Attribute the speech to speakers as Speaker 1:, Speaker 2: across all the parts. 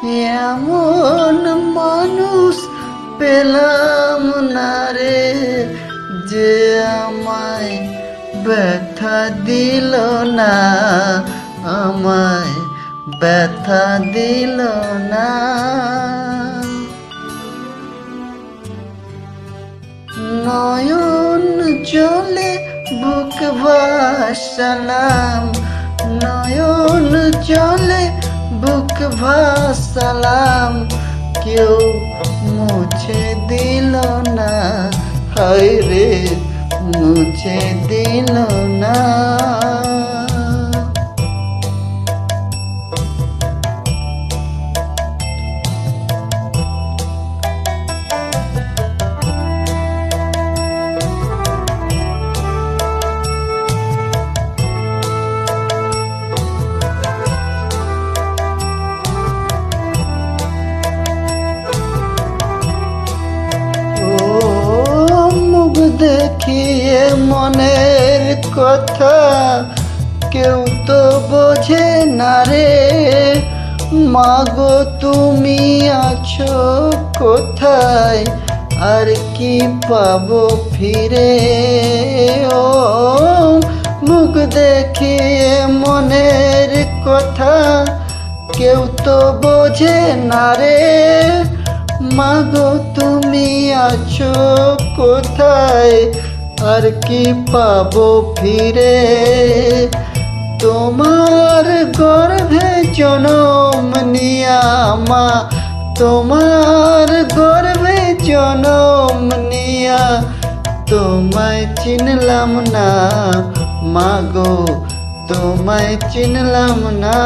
Speaker 1: এমন মানুষ পেলাম না রে, যে আমায় ব্যথা দিল না, আমায় ব্যথা দিল না। নয়ন জলে বুক ভাসালাম, নয়ন জলে বুক ভাসালাম, কেউ মুছে দিল না, হায় রে মুছে দিল না। দেখিয়ে মনের কথা কেউ তো বোঝে না রে, মাগো তুমি আছো কোথায়, আর কি পাবো ফিরে। ও মুখ দেখিয়ে মনের কথা কেউ তো বোঝে না রে, মাগো তুমি আছো কোথায়, আর কি পাবো ফিরে। তোমার গর্ভে জনম নিয়া মা, তোমার গর্ভে জনম নিয়া তোমায় চিনলাম না, মাগো তোমায় চিনলাম না।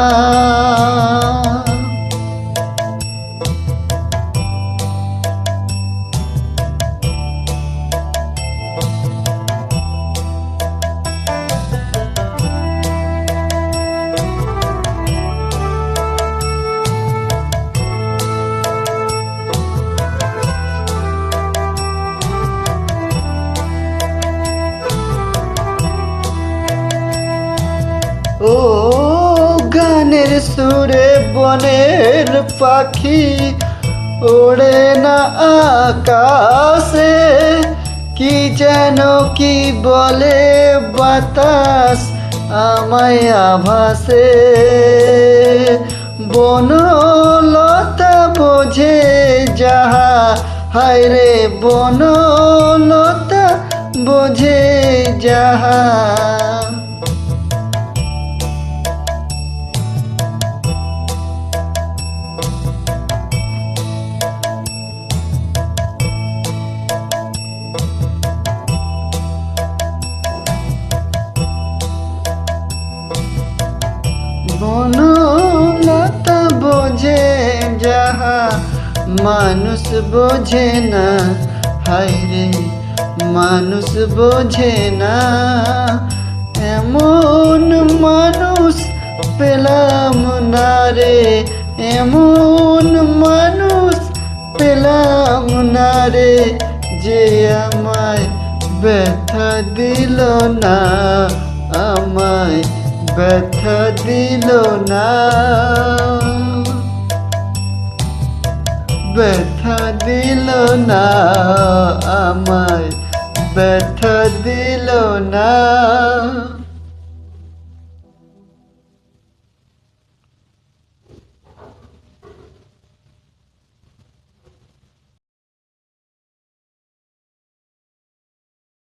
Speaker 1: ও গানের সুরে বনের পাখি ওড়ে না আকাশে, কি যেন কি বলে বাতাস আমায় আভাসে। বনলতা বোঝে যাহা, হায় রে বনলতা বোঝে যাহা, বনলতা বোঝে যাহা মানুষ বোঝে না, হায় রে মানুষ বোঝে না। এমন মানুষ পেলাম না রে, এমন মানুষ পেলাম না রে, যে আমায় ব্যথা দিল না, আমায় ব্যথা দিল না, ব্যথা দিল না, আমায় ব্যথা দিল না।